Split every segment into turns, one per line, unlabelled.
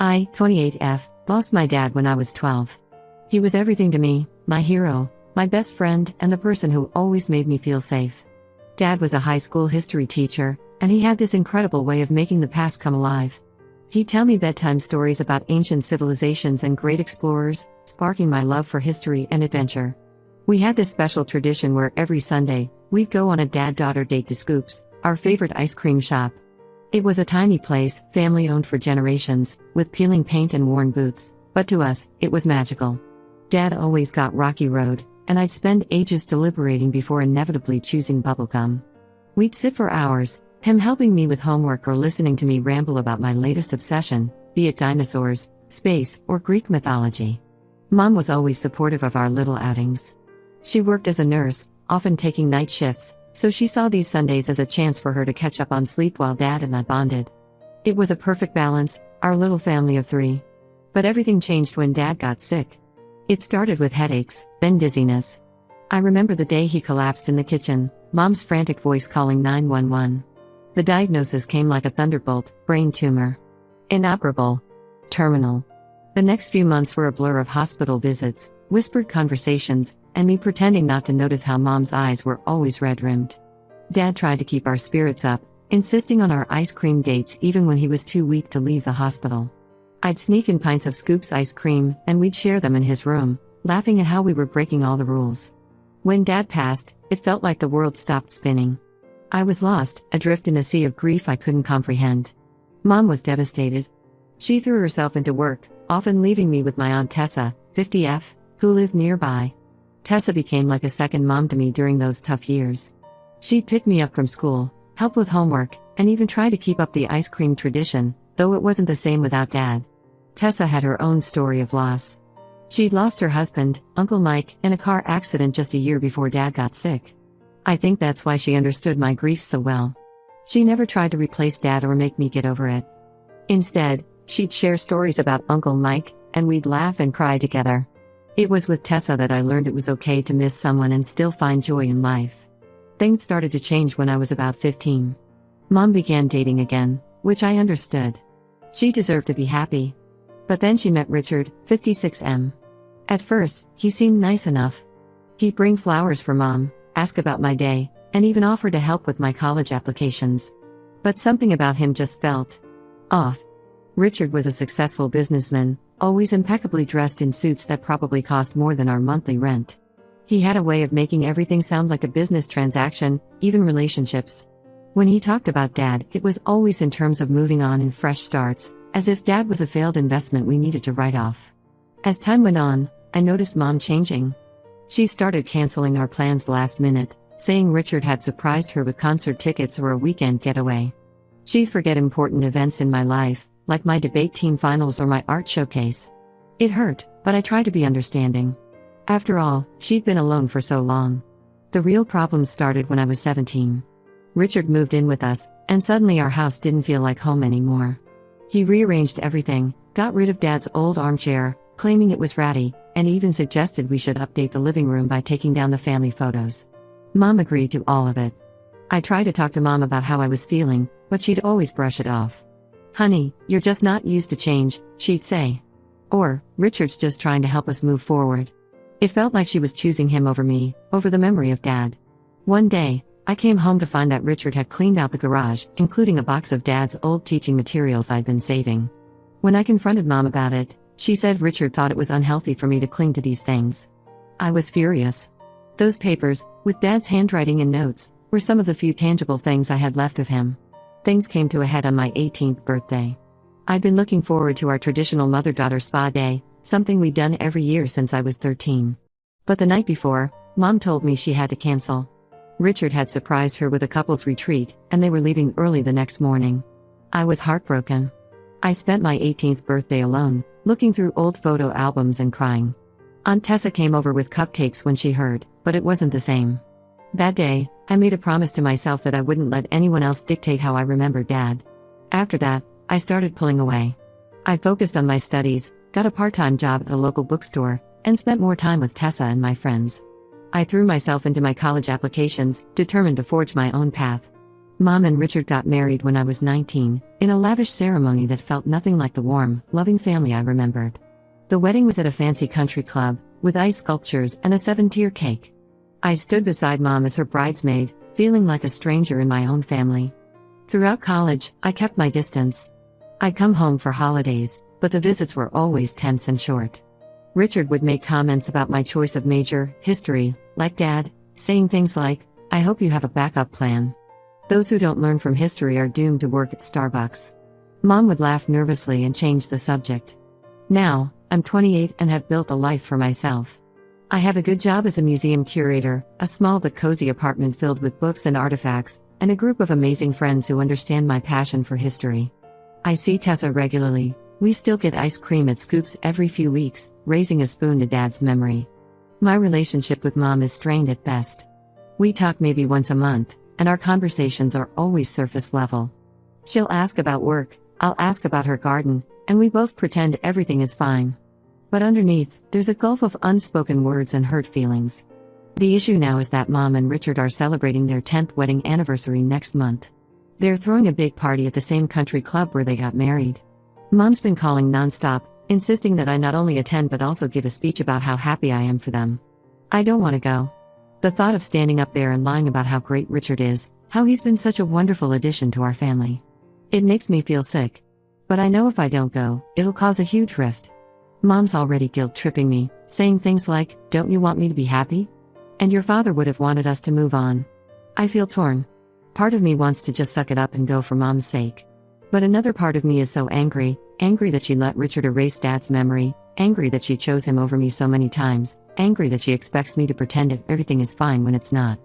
I, 28F, lost my dad when I was 12. He was everything to me, my hero, my best friend, and the person who always made me feel safe. Dad was a high school history teacher, and he had this incredible way of making the past come alive. He'd tell me bedtime stories about ancient civilizations and great explorers, sparking my love for history and adventure. We had this special tradition where every Sunday, we'd go on a dad-daughter date to Scoops, our favorite ice cream shop. It was a tiny place, family-owned for generations, with peeling paint and worn boots, but to us, it was magical. Dad always got Rocky Road, and I'd spend ages deliberating before inevitably choosing bubblegum. We'd sit for hours, him helping me with homework or listening to me ramble about my latest obsession, be it dinosaurs, space, or Greek mythology. Mom was always supportive of our little outings. She worked as a nurse, often taking night shifts, so she saw these Sundays as a chance for her to catch up on sleep while Dad and I bonded. It was a perfect balance, our little family of 3. But everything changed when Dad got sick. It started with headaches, then dizziness. I remember the day he collapsed in the kitchen, Mom's frantic voice calling 911. The diagnosis came like a thunderbolt: brain tumor. Inoperable. Terminal. The next few months were a blur of hospital visits, whispered conversations, and me pretending not to notice how Mom's eyes were always red-rimmed. Dad tried to keep our spirits up, insisting on our ice cream dates even when he was too weak to leave the hospital. I'd sneak in pints of Scoops ice cream, and we'd share them in his room, laughing at how we were breaking all the rules. When Dad passed, it felt like the world stopped spinning. I was lost, adrift in a sea of grief I couldn't comprehend. Mom was devastated. She threw herself into work, often leaving me with my Aunt Tessa, 50F, who lived nearby. Tessa became like a second mom to me during those tough years. She'd pick me up from school, help with homework, and even try to keep up the ice cream tradition, though it wasn't the same without Dad. Tessa had her own story of loss. She'd lost her husband, Uncle Mike, in a car accident just a year before Dad got sick. I think that's why she understood my grief so well. She never tried to replace Dad or make me get over it. Instead, she'd share stories about Uncle Mike, and we'd laugh and cry together. It was with Tessa that I learned it was okay to miss someone and still find joy in life. Things started to change when I was about 15. Mom began dating again, which I understood. She deserved to be happy. But then she met Richard, 56M. At first, he seemed nice enough. He'd bring flowers for Mom, ask about my day, and even offer to help with my college applications. But something about him just felt off. Richard was a successful businessman, always impeccably dressed in suits that probably cost more than our monthly rent. He had a way of making everything sound like a business transaction, even relationships. When he talked about Dad, it was always in terms of moving on and fresh starts, as if Dad was a failed investment we needed to write off. As time went on, I noticed Mom changing. She started canceling our plans last minute, saying Richard had surprised her with concert tickets or a weekend getaway. She'd forget important events in my life, like my debate team finals or my art showcase. It hurt, but I tried to be understanding. After all, she'd been alone for so long. The real problems started when I was 17. Richard moved in with us, and suddenly our house didn't feel like home anymore. He rearranged everything, got rid of Dad's old armchair, claiming it was ratty, and even suggested we should update the living room by taking down the family photos. Mom agreed to all of it. I tried to talk to Mom about how I was feeling, but she'd always brush it off. "Honey, you're just not used to change," she'd say. Or, "Richard's just trying to help us move forward." It felt like she was choosing him over me, over the memory of Dad. One day, I came home to find that Richard had cleaned out the garage, including a box of Dad's old teaching materials I'd been saving. When I confronted Mom about it, she said Richard thought it was unhealthy for me to cling to these things. I was furious. Those papers, with Dad's handwriting and notes, were some of the few tangible things I had left of him. Things came to a head on my 18th birthday. I'd been looking forward to our traditional mother-daughter spa day, something we'd done every year since I was 13. But the night before, Mom told me she had to cancel. Richard had surprised her with a couple's retreat, and they were leaving early the next morning. I was heartbroken. I spent my 18th birthday alone, looking through old photo albums and crying. Aunt Tessa came over with cupcakes when she heard, but it wasn't the same. That day, I made a promise to myself that I wouldn't let anyone else dictate how I remembered Dad. After that, I started pulling away. I focused on my studies, got a part-time job at a local bookstore, and spent more time with Tessa and my friends. I threw myself into my college applications, determined to forge my own path. Mom and Richard got married when I was 19, in a lavish ceremony that felt nothing like the warm, loving family I remembered. The wedding was at a fancy country club, with ice sculptures and a 7-tier cake. I stood beside Mom as her bridesmaid, feeling like a stranger in my own family. Throughout college, I kept my distance. I'd come home for holidays, but the visits were always tense and short. Richard would make comments about my choice of major, history, like Dad, saying things like, "I hope you have a backup plan. Those who don't learn from history are doomed to work at Starbucks." Mom would laugh nervously and change the subject. Now, I'm 28 and have built a life for myself. I have a good job as a museum curator, a small but cozy apartment filled with books and artifacts, and a group of amazing friends who understand my passion for history. I see Tessa regularly. We still get ice cream at Scoops every few weeks, raising a spoon to Dad's memory. My relationship with Mom is strained at best. We talk maybe once a month, and our conversations are always surface level. She'll ask about work, I'll ask about her garden, and we both pretend everything is fine. But underneath, there's a gulf of unspoken words and hurt feelings. The issue now is that Mom and Richard are celebrating their 10th wedding anniversary next month. They're throwing a big party at the same country club where they got married. Mom's been calling nonstop, insisting that I not only attend but also give a speech about how happy I am for them. I don't want to go. The thought of standing up there and lying about how great Richard is, how he's been such a wonderful addition to our family. It makes me feel sick. But I know if I don't go, it'll cause a huge rift. Mom's already guilt-tripping me, saying things like, "Don't you want me to be happy? And your father would have wanted us to move on." I feel torn. Part of me wants to just suck it up and go for Mom's sake. But another part of me is so angry that she let Richard erase Dad's memory, angry that she chose him over me so many times, angry that she expects me to pretend everything is fine when it's not.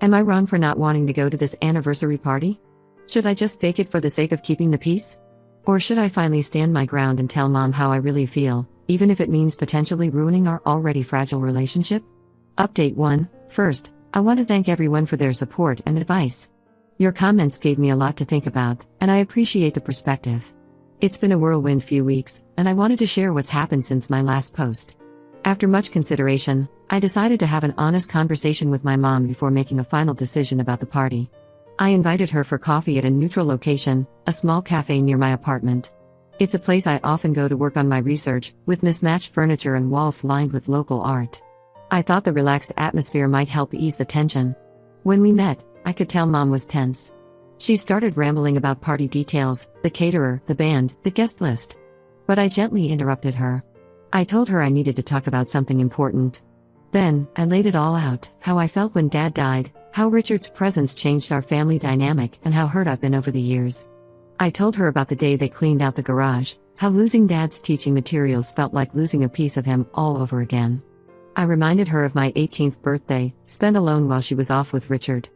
Am I wrong for not wanting to go to this anniversary party? Should I just fake it for the sake of keeping the peace? Or should I finally stand my ground and tell Mom how I really feel, even if it means potentially ruining our already fragile relationship? Update 1. First, I want to thank everyone for their support and advice. Your comments gave me a lot to think about, and I appreciate the perspective. It's been a whirlwind few weeks, and I wanted to share what's happened since my last post. After much consideration, I decided to have an honest conversation with my mom before making a final decision about the party. I invited her for coffee at a neutral location, a small cafe near my apartment. It's a place I often go to work on my research, with mismatched furniture and walls lined with local art. I thought the relaxed atmosphere might help ease the tension. When we met, I could tell Mom was tense. She started rambling about party details, the caterer, the band, the guest list. But I gently interrupted her. I told her I needed to talk about something important. Then, I laid it all out, how I felt when Dad died, how Richard's presence changed our family dynamic, and how hurt I've been over the years. I told her about the day they cleaned out the garage, how losing Dad's teaching materials felt like losing a piece of him all over again. I reminded her of my 18th birthday, spent alone while she was off with Richard.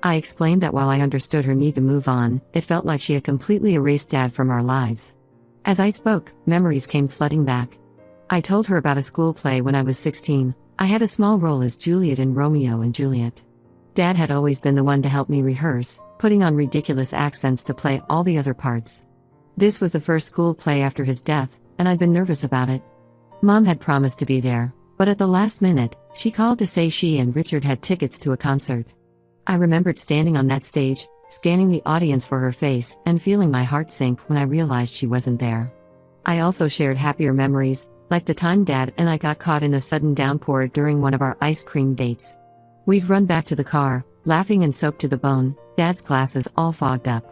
I explained that while I understood her need to move on, it felt like she had completely erased Dad from our lives. As I spoke, memories came flooding back. I told her about a school play when I was 16. I had a small role as Juliet in Romeo and Juliet. Dad had always been the one to help me rehearse, putting on ridiculous accents to play all the other parts. This was the first school play after his death, and I'd been nervous about it. Mom had promised to be there, but at the last minute, she called to say she and Richard had tickets to a concert. I remembered standing on that stage, scanning the audience for her face, and feeling my heart sink when I realized she wasn't there. I also shared happier memories, like the time Dad and I got caught in a sudden downpour during one of our ice cream dates. We'd run back to the car, laughing and soaked to the bone, Dad's glasses all fogged up.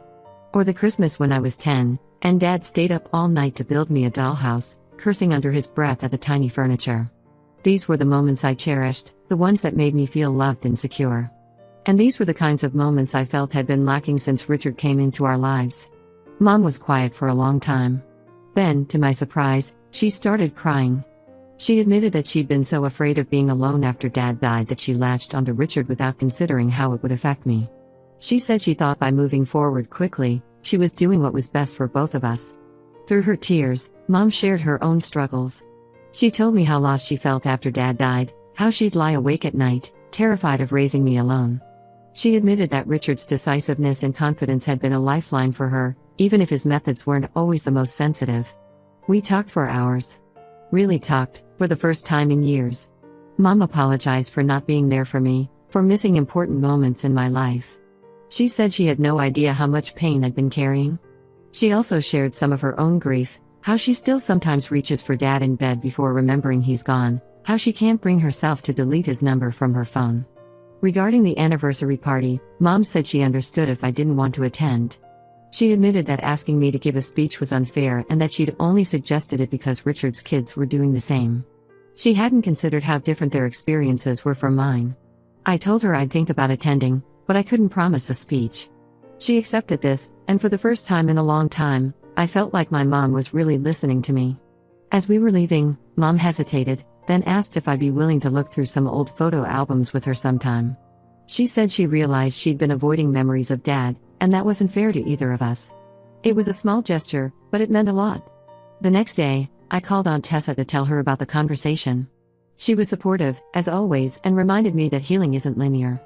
Or the Christmas when I was 10, and Dad stayed up all night to build me a dollhouse, cursing under his breath at the tiny furniture. These were the moments I cherished, the ones that made me feel loved and secure. And these were the kinds of moments I felt had been lacking since Richard came into our lives. Mom was quiet for a long time. Then, to my surprise, she started crying. She admitted that she'd been so afraid of being alone after Dad died that she latched onto Richard without considering how it would affect me. She said she thought by moving forward quickly, she was doing what was best for both of us. Through her tears, Mom shared her own struggles. She told me how lost she felt after Dad died, how she'd lie awake at night, terrified of raising me alone. She admitted that Richard's decisiveness and confidence had been a lifeline for her, even if his methods weren't always the most sensitive. We talked for hours. Really talked, for the first time in years. Mom apologized for not being there for me, for missing important moments in my life. She said she had no idea how much pain I'd been carrying. She also shared some of her own grief, how she still sometimes reaches for Dad in bed before remembering he's gone, how she can't bring herself to delete his number from her phone. Regarding the anniversary party, Mom said she understood if I didn't want to attend. She admitted that asking me to give a speech was unfair and that she'd only suggested it because Richard's kids were doing the same. She hadn't considered how different their experiences were from mine. I told her I'd think about attending, but I couldn't promise a speech. She accepted this, and for the first time in a long time, I felt like my mom was really listening to me. As we were leaving, Mom hesitated, then asked if I'd be willing to look through some old photo albums with her sometime. She said she realized she'd been avoiding memories of Dad, and that wasn't fair to either of us. It was a small gesture, but it meant a lot. The next day, I called Aunt Tessa to tell her about the conversation. She was supportive, as always, and reminded me that healing isn't linear.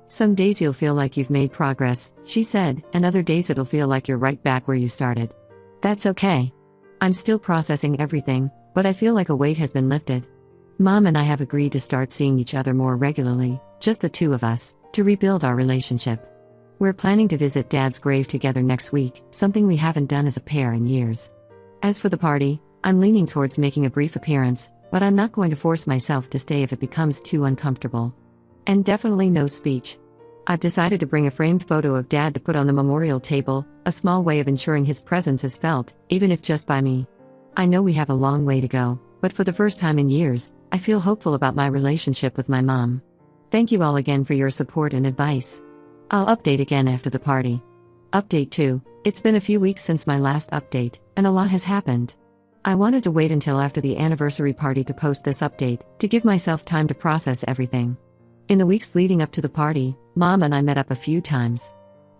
Some days you'll feel like you've made progress, she said, and other days it'll feel like you're right back where you started. That's okay. I'm still processing everything, but I feel like a weight has been lifted. Mom and I have agreed to start seeing each other more regularly, just the two of us, to rebuild our relationship. We're planning to visit Dad's grave together next week, something we haven't done as a pair in years. As for the party, I'm leaning towards making a brief appearance, but I'm not going to force myself to stay if it becomes too uncomfortable. And definitely no speech. I've decided to bring a framed photo of Dad to put on the memorial table, a small way of ensuring his presence is felt, even if just by me. I know we have a long way to go, but for the first time in years, I feel hopeful about my relationship with my mom. Thank you all again for your support and advice. I'll update again after the party. Update 2. It's been a few weeks since my last update, and a lot has happened. I wanted to wait until after the anniversary party to post this update, to give myself time to process everything. In the weeks leading up to the party, Mom and I met up a few times.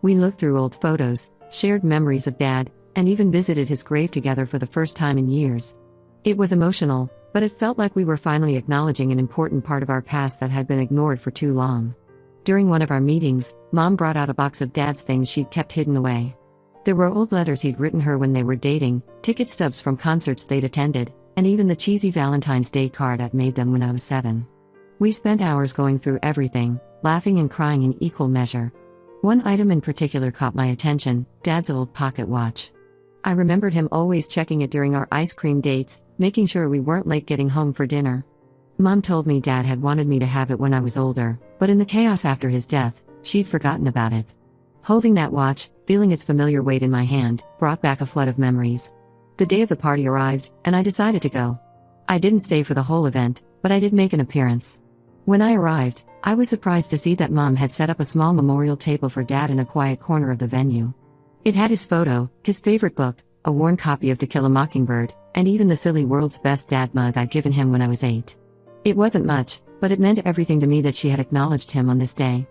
We looked through old photos, shared memories of Dad, and even visited his grave together for the first time in years. It was emotional, but it felt like we were finally acknowledging an important part of our past that had been ignored for too long. During one of our meetings, Mom brought out a box of Dad's things she'd kept hidden away. There were old letters he'd written her when they were dating, ticket stubs from concerts they'd attended, and even the cheesy Valentine's Day card I'd made them when I was 7. We spent hours going through everything, laughing and crying in equal measure. One item in particular caught my attention: Dad's old pocket watch. I remembered him always checking it during our ice cream dates, making sure we weren't late getting home for dinner. Mom told me Dad had wanted me to have it when I was older, but in the chaos after his death, she'd forgotten about it. Holding that watch, feeling its familiar weight in my hand, brought back a flood of memories. The day of the party arrived, and I decided to go. I didn't stay for the whole event, but I did make an appearance. When I arrived, I was surprised to see that Mom had set up a small memorial table for Dad in a quiet corner of the venue. It had his photo, his favorite book, a worn copy of To Kill a Mockingbird, and even the silly World's Best Dad mug I'd given him when I was 8. It wasn't much, but it meant everything to me that she had acknowledged him on this day.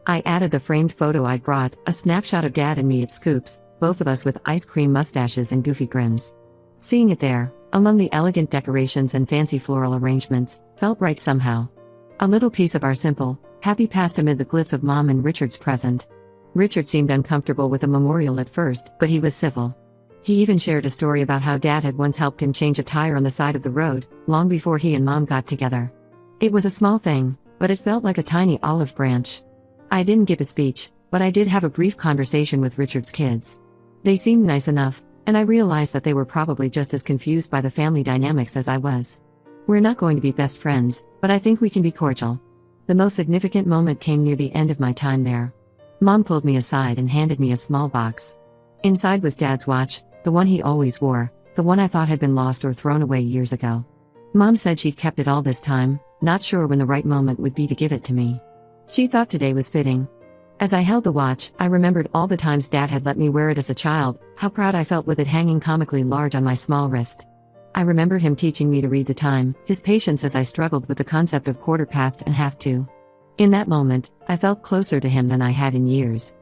I added the framed photo I'd brought, a snapshot of Dad and me at Scoops, both of us with ice cream mustaches and goofy grins. Seeing it there, among the elegant decorations and fancy floral arrangements, felt right somehow. A little piece of our simple, happy past amid the glitz of Mom and Richard's present. Richard seemed uncomfortable with the memorial at first, but he was civil. He even shared a story about how Dad had once helped him change a tire on the side of the road, long before he and Mom got together. It was a small thing, but it felt like a tiny olive branch. I didn't give a speech, but I did have a brief conversation with Richard's kids. They seemed nice enough, and I realized that they were probably just as confused by the family dynamics as I was. We're not going to be best friends, but I think we can be cordial. The most significant moment came near the end of my time there. Mom pulled me aside and handed me a small box. Inside was Dad's watch, the one he always wore, the one I thought had been lost or thrown away years ago. Mom said she'd kept it all this time, not sure when the right moment would be to give it to me. She thought today was fitting. As I held the watch, I remembered all the times Dad had let me wear it as a child, how proud I felt with it hanging comically large on my small wrist. I remembered him teaching me to read the time, his patience as I struggled with the concept of 1:15 and 1:30. In that moment, I felt closer to him than I had in years.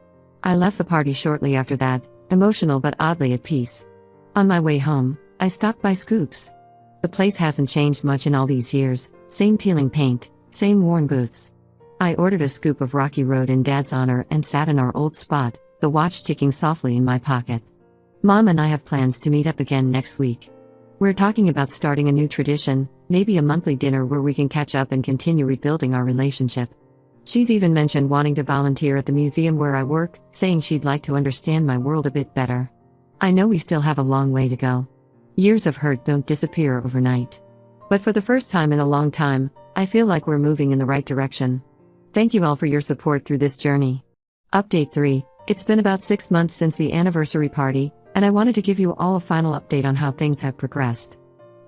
I left the party shortly after that, emotional but oddly at peace. On my way home, I stopped by Scoops. The place hasn't changed much in all these years, same peeling paint, same worn booths. I ordered a scoop of Rocky Road in Dad's honor and sat in our old spot, the watch ticking softly in my pocket. Mom and I have plans to meet up again next week. We're talking about starting a new tradition, maybe a monthly dinner where we can catch up and continue rebuilding our relationship. She's even mentioned wanting to volunteer at the museum where I work, saying she'd like to understand my world a bit better. I know we still have a long way to go. Years of hurt don't disappear overnight. But for the first time in a long time, I feel like we're moving in the right direction. Thank you all for your support through this journey. Update 3. It's been about 6 months since the anniversary party, and I wanted to give you all a final update on how things have progressed.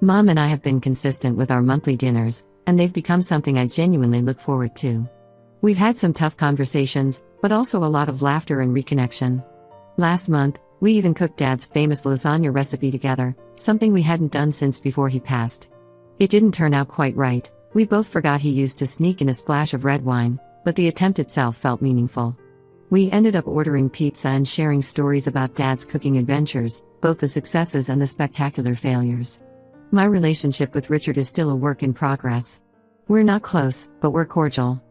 Mom and I have been consistent with our monthly dinners, and they've become something I genuinely look forward to. We've had some tough conversations, but also a lot of laughter and reconnection. Last month, we even cooked Dad's famous lasagna recipe together, something we hadn't done since before he passed. It didn't turn out quite right. We both forgot he used to sneak in a splash of red wine, but the attempt itself felt meaningful. We ended up ordering pizza and sharing stories about Dad's cooking adventures, both the successes and the spectacular failures. My relationship with Richard is still a work in progress. We're not close, but we're cordial.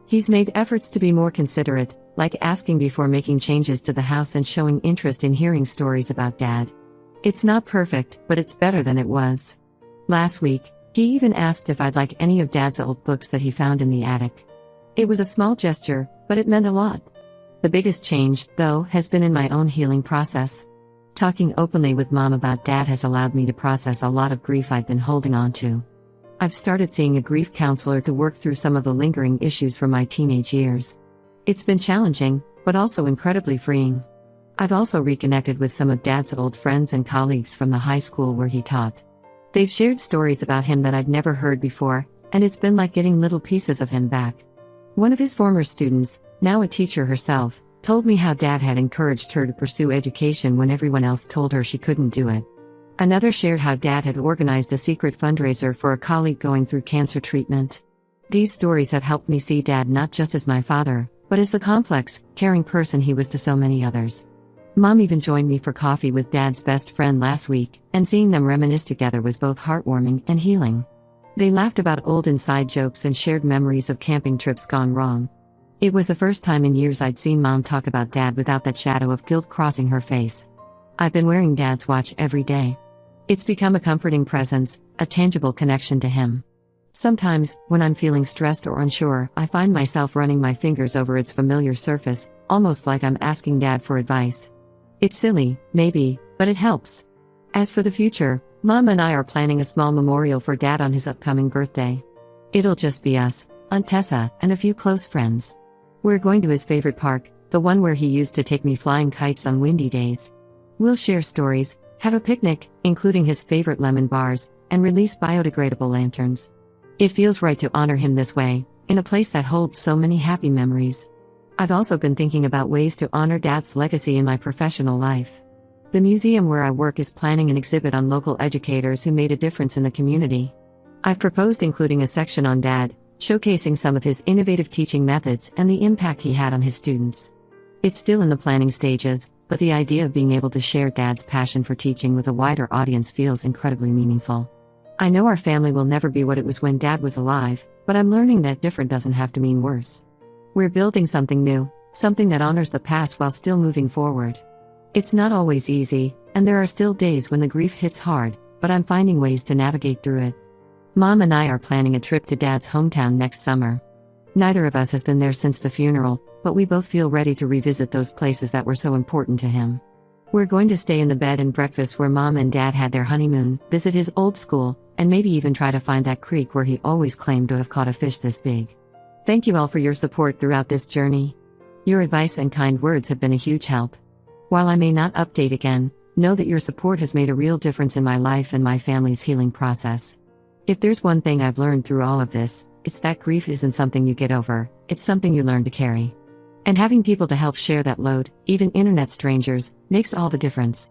He's made efforts to be more considerate, like asking before making changes to the house and showing interest in hearing stories about Dad. It's not perfect, but it's better than it was. Last week, he even asked if I'd like any of Dad's old books that he found in the attic. It was a small gesture, but it meant a lot. The biggest change, though, has been in my own healing process. Talking openly with Mom about Dad has allowed me to process a lot of grief I'd been holding on to. I've started seeing a grief counselor to work through some of the lingering issues from my teenage years. It's been challenging, but also incredibly freeing. I've also reconnected with some of Dad's old friends and colleagues from the high school where he taught. They've shared stories about him that I'd never heard before, and it's been like getting little pieces of him back. One of his former students, now a teacher herself, told me how Dad had encouraged her to pursue education when everyone else told her she couldn't do it. Another shared how Dad had organized a secret fundraiser for a colleague going through cancer treatment. These stories have helped me see Dad not just as my father, but as the complex, caring person he was to so many others. Mom even joined me for coffee with Dad's best friend last week, and seeing them reminisce together was both heartwarming and healing. They laughed about old inside jokes and shared memories of camping trips gone wrong. It was the first time in years I'd seen Mom talk about Dad without that shadow of guilt crossing her face. I've been wearing Dad's watch every day. It's become a comforting presence, a tangible connection to him. Sometimes, when I'm feeling stressed or unsure, I find myself running my fingers over its familiar surface, almost like I'm asking Dad for advice. It's silly, maybe, but it helps. As for the future, Mom and I are planning a small memorial for Dad on his upcoming birthday. It'll just be us, Aunt Tessa, and a few close friends. We're going to his favorite park, the one where he used to take me flying kites on windy days. We'll share stories, have a picnic, including his favorite lemon bars, and release biodegradable lanterns. It feels right to honor him this way, in a place that holds so many happy memories. I've also been thinking about ways to honor Dad's legacy in my professional life. The museum where I work is planning an exhibit on local educators who made a difference in the community. I've proposed including a section on Dad, showcasing some of his innovative teaching methods and the impact he had on his students. It's still in the planning stages, but the idea of being able to share Dad's passion for teaching with a wider audience feels incredibly meaningful. I know our family will never be what it was when Dad was alive, but I'm learning that different doesn't have to mean worse. We're building something new, something that honors the past while still moving forward. It's not always easy, and there are still days when the grief hits hard, but I'm finding ways to navigate through it. Mom and I are planning a trip to Dad's hometown next summer. Neither of us has been there since the funeral, but we both feel ready to revisit those places that were so important to him. We're going to stay in the bed and breakfast where Mom and Dad had their honeymoon, visit his old school, and maybe even try to find that creek where he always claimed to have caught a fish this big. Thank you all for your support throughout this journey. Your advice and kind words have been a huge help. While I may not update again, know that your support has made a real difference in my life and my family's healing process. If there's one thing I've learned through all of this, it's that grief isn't something you get over, it's something you learn to carry. And having people to help share that load, even internet strangers, makes all the difference.